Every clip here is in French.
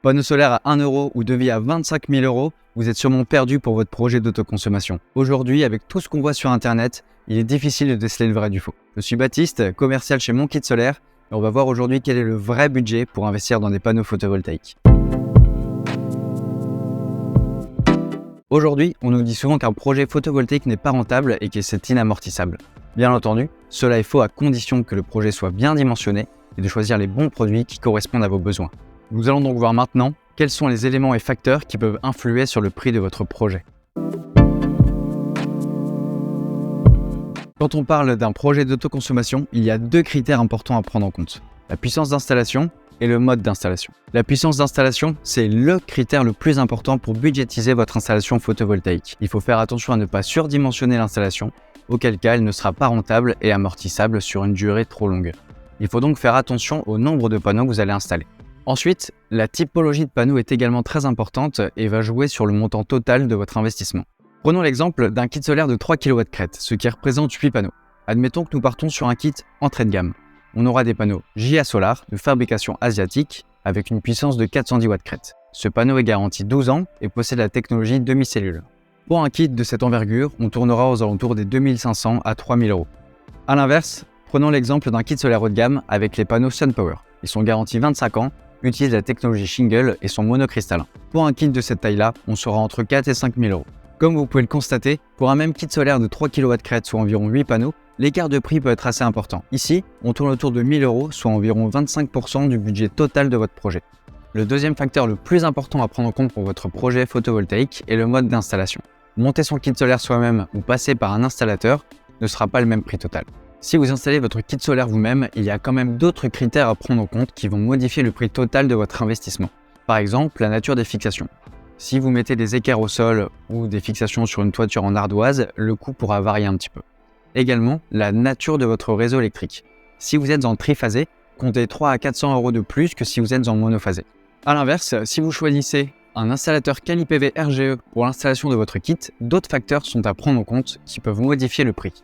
Panneau solaire à 1 euro ou devis à 25 000 euros, vous êtes sûrement perdu pour votre projet d'autoconsommation. Aujourd'hui, avec tout ce qu'on voit sur Internet, il est difficile de déceler le vrai du faux. Je suis Baptiste, commercial chez Mon Kit Solaire, et on va voir aujourd'hui quel est le vrai budget pour investir dans des panneaux photovoltaïques. Aujourd'hui, on nous dit souvent qu'un projet photovoltaïque n'est pas rentable et que c'est inamortissable. Bien entendu, cela est faux à condition que le projet soit bien dimensionné et de choisir les bons produits qui correspondent à vos besoins. Nous allons donc voir maintenant quels sont les éléments et facteurs qui peuvent influer sur le prix de votre projet. Quand on parle d'un projet d'autoconsommation, il y a deux critères importants à prendre en compte: la puissance d'installation et le mode d'installation. La puissance d'installation, c'est le critère le plus important pour budgétiser votre installation photovoltaïque. Il faut faire attention à ne pas surdimensionner l'installation, auquel cas elle ne sera pas rentable et amortissable sur une durée trop longue. Il faut donc faire attention au nombre de panneaux que vous allez installer. Ensuite, la typologie de panneaux est également très importante et va jouer sur le montant total de votre investissement. Prenons l'exemple d'un kit solaire de 3 kW crête, ce qui représente 8 panneaux. Admettons que nous partons sur un kit entrée de gamme. On aura des panneaux JA Solar de fabrication asiatique avec une puissance de 410 watts crête. Ce panneau est garanti 12 ans et possède la technologie demi-cellule. Pour un kit de cette envergure, on tournera aux alentours des 2500 à 3000 euros. A l'inverse, prenons l'exemple d'un kit solaire haut de gamme avec les panneaux SunPower. Ils sont garantis 25 ans, utilisent la technologie Shingle et sont monocristallins. Pour un kit de cette taille-là, on sera entre 4 et 5 000 euros. Comme vous pouvez le constater, pour un même kit solaire de 3 kW crête, soit environ 8 panneaux, l'écart de prix peut être assez important. Ici, on tourne autour de 1 000 euros, soit environ 25% du budget total de votre projet. Le deuxième facteur le plus important à prendre en compte pour votre projet photovoltaïque est le mode d'installation. Monter son kit solaire soi-même ou passer par un installateur ne sera pas le même prix total. Si vous installez votre kit solaire vous-même, il y a quand même d'autres critères à prendre en compte qui vont modifier le prix total de votre investissement. Par exemple, la nature des fixations. Si vous mettez des équerres au sol ou des fixations sur une toiture en ardoise, le coût pourra varier un petit peu. Également, la nature de votre réseau électrique. Si vous êtes en triphasé, comptez 300 à 400 euros de plus que si vous êtes en monophasé. A l'inverse, si vous choisissez un installateur quali-PV RGE pour l'installation de votre kit, d'autres facteurs sont à prendre en compte qui peuvent modifier le prix.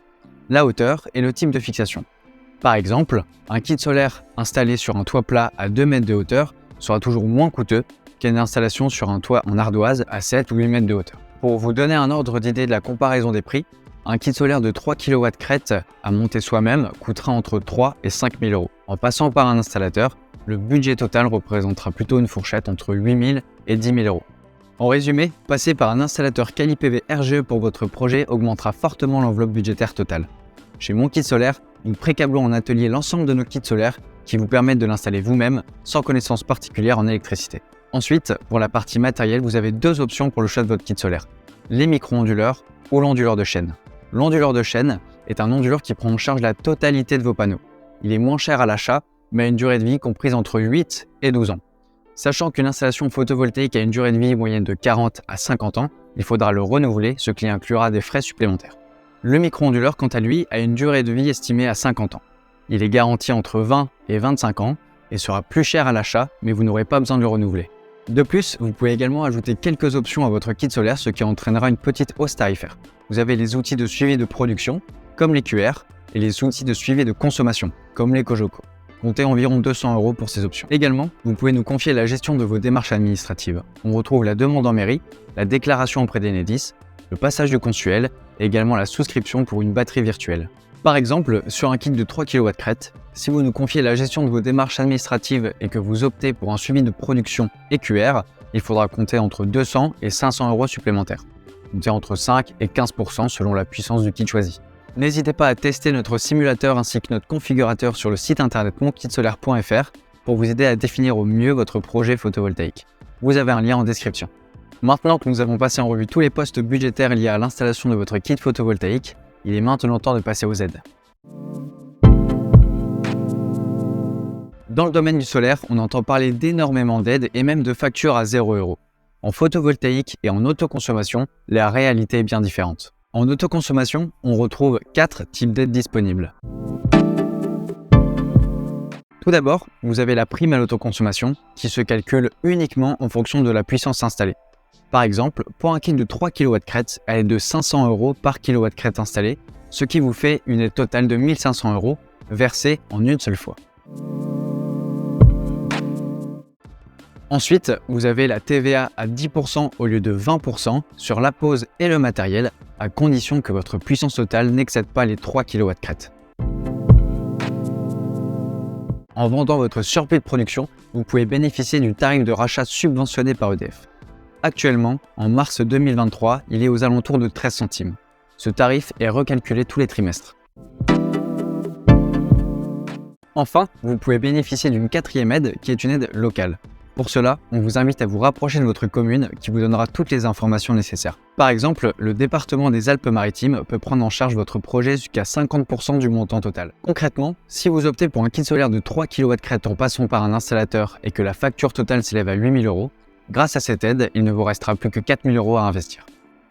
La hauteur et le type de fixation. Par exemple, un kit solaire installé sur un toit plat à 2 mètres de hauteur sera toujours moins coûteux qu'une installation sur un toit en ardoise à 7 ou 8 mètres de hauteur. Pour vous donner un ordre d'idée de la comparaison des prix, un kit solaire de 3 kW crête à monter soi-même coûtera entre 3 et 5 000 euros. En passant par un installateur, le budget total représentera plutôt une fourchette entre 8 000 et 10 000 euros. En résumé, passer par un installateur quali-PV RGE pour votre projet augmentera fortement l'enveloppe budgétaire totale. Chez Mon Kit Solaire, nous précablons en atelier l'ensemble de nos kits solaires qui vous permettent de l'installer vous-même sans connaissance particulière en électricité. Ensuite, pour la partie matérielle, vous avez deux options pour le choix de votre kit solaire: les micro-onduleurs ou l'onduleur de chaîne. L'onduleur de chaîne est un onduleur qui prend en charge la totalité de vos panneaux. Il est moins cher à l'achat, mais a une durée de vie comprise entre 8 et 12 ans. Sachant qu'une installation photovoltaïque a une durée de vie moyenne de 40 à 50 ans, il faudra le renouveler, ce qui inclura des frais supplémentaires. Le micro-onduleur, quant à lui, a une durée de vie estimée à 50 ans. Il est garanti entre 20 et 25 ans et sera plus cher à l'achat, mais vous n'aurez pas besoin de le renouveler. De plus, vous pouvez également ajouter quelques options à votre kit solaire, ce qui entraînera une petite hausse tarifaire. Vous avez les outils de suivi de production, comme les QR, et les outils de suivi de consommation, comme les Cogeco. Comptez environ 200 euros pour ces options. Également, vous pouvez nous confier la gestion de vos démarches administratives. On retrouve la demande en mairie, la déclaration auprès d'Enedis, le passage de consuel et également la souscription pour une batterie virtuelle. Par exemple, sur un kit de 3 kW crête, si vous nous confiez la gestion de vos démarches administratives et que vous optez pour un suivi de production et QR, il faudra compter entre 200 et 500 euros supplémentaires. Comptez entre 5 et 15% selon la puissance du kit choisi. N'hésitez pas à tester notre simulateur ainsi que notre configurateur sur le site internet monkitsolaire.fr pour vous aider à définir au mieux votre projet photovoltaïque. Vous avez un lien en description. Maintenant que nous avons passé en revue tous les postes budgétaires liés à l'installation de votre kit photovoltaïque, il est maintenant temps de passer aux aides. Dans le domaine du solaire, on entend parler d'énormément d'aides et même de factures à 0 €. En photovoltaïque et en autoconsommation, la réalité est bien différente. En autoconsommation, on retrouve 4 types d'aides disponibles. Tout d'abord, vous avez la prime à l'autoconsommation qui se calcule uniquement en fonction de la puissance installée. Par exemple, pour un kit de 3 kW crête, elle est de 500 € par kW crête installée, ce qui vous fait une aide totale de 1 500 € versée en une seule fois. Ensuite, vous avez la TVA à 10% au lieu de 20% sur la pose et le matériel, à condition que votre puissance totale n'excède pas les 3 kW crête. En vendant votre surplus de production, vous pouvez bénéficier du tarif de rachat subventionné par EDF. Actuellement, en mars 2023, il est aux alentours de 13 centimes. Ce tarif est recalculé tous les trimestres. Enfin, vous pouvez bénéficier d'une quatrième aide qui est une aide locale. Pour cela, on vous invite à vous rapprocher de votre commune qui vous donnera toutes les informations nécessaires. Par exemple, le département des Alpes-Maritimes peut prendre en charge votre projet jusqu'à 50% du montant total. Concrètement, si vous optez pour un kit solaire de 3 kW crête en passant par un installateur et que la facture totale s'élève à 8 000 €, grâce à cette aide, il ne vous restera plus que 4 000 € à investir.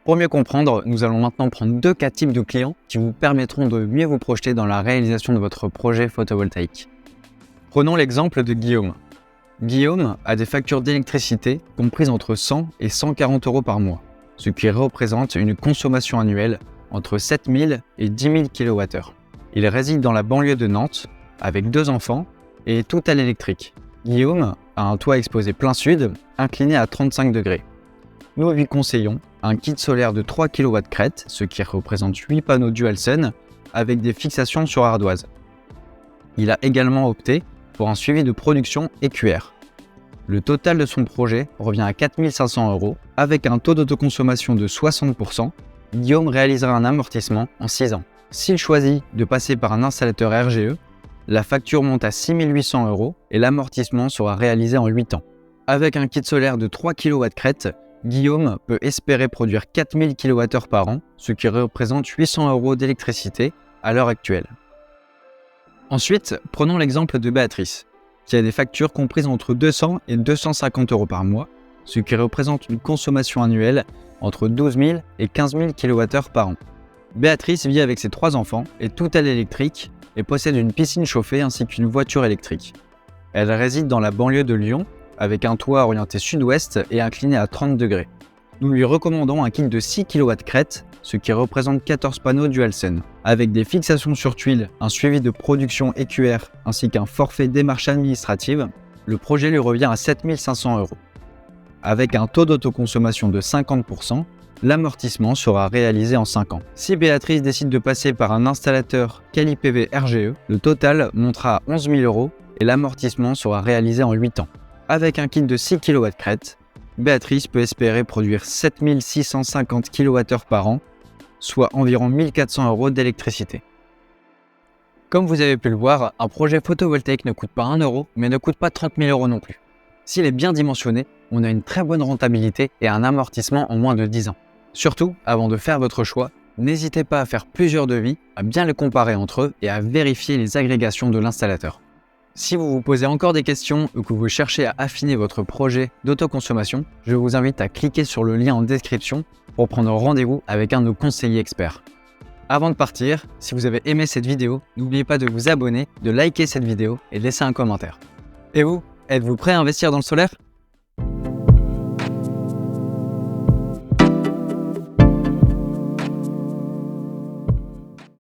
Pour mieux comprendre, nous allons maintenant prendre deux cas types de clients qui vous permettront de mieux vous projeter dans la réalisation de votre projet photovoltaïque. Prenons l'exemple de Guillaume. Guillaume a des factures d'électricité comprises entre 100 et 140 € par mois, ce qui représente une consommation annuelle entre 7 000 et 10 000 kWh. Il réside dans la banlieue de Nantes avec 2 enfants et est tout à l'électrique. Guillaume a un toit exposé plein sud, incliné à 35 degrés. Nous lui conseillons un kit solaire de 3 kW crête, ce qui représente 8 panneaux DualSun avec des fixations sur ardoise. Il a également opté pour un suivi de production EQR. Le total de son projet revient à 4 500 €. Avec un taux d'autoconsommation de 60%, Guillaume réalisera un amortissement en 6 ans. S'il choisit de passer par un installateur RGE, la facture monte à 6 800 € et l'amortissement sera réalisé en 8 ans. Avec un kit solaire de 3 kW crête, Guillaume peut espérer produire 4 000 kWh par an, ce qui représente 800 € d'électricité à l'heure actuelle. Ensuite, prenons l'exemple de Béatrice, qui a des factures comprises entre 200 et 250 € par mois, ce qui représente une consommation annuelle entre 12 000 et 15 000 kWh par an. Béatrice vit avec ses 3 enfants, est tout à l'électrique et possède une piscine chauffée ainsi qu'une voiture électrique. Elle réside dans la banlieue de Lyon, avec un toit orienté sud-ouest et incliné à 30 degrés. Nous lui recommandons un kit de 6 kW crête, ce qui représente 14 panneaux DualSun. Avec des fixations sur tuiles, un suivi de production EQR ainsi qu'un forfait démarche administrative, le projet lui revient à 7 500 €. Avec un taux d'autoconsommation de 50%, l'amortissement sera réalisé en 5 ans. Si Béatrice décide de passer par un installateur CaliPV RGE, le total montera à 11 000 € et l'amortissement sera réalisé en 8 ans. Avec un kit de 6 kW crête, Béatrice peut espérer produire 7 650 kWh par an, soit environ 1 400 € d'électricité. Comme vous avez pu le voir, un projet photovoltaïque ne coûte pas 1 €, mais ne coûte pas 30 000 € non plus. S'il est bien dimensionné, on a une très bonne rentabilité et un amortissement en moins de 10 ans. Surtout, avant de faire votre choix, n'hésitez pas à faire plusieurs devis, à bien les comparer entre eux et à vérifier les agrégations de l'installateur. Si vous vous posez encore des questions ou que vous cherchez à affiner votre projet d'autoconsommation, je vous invite à cliquer sur le lien en description pour prendre rendez-vous avec un de nos conseillers experts. Avant de partir, si vous avez aimé cette vidéo, n'oubliez pas de vous abonner, de liker cette vidéo et de laisser un commentaire. Et vous, êtes-vous prêt à investir dans le solaire ?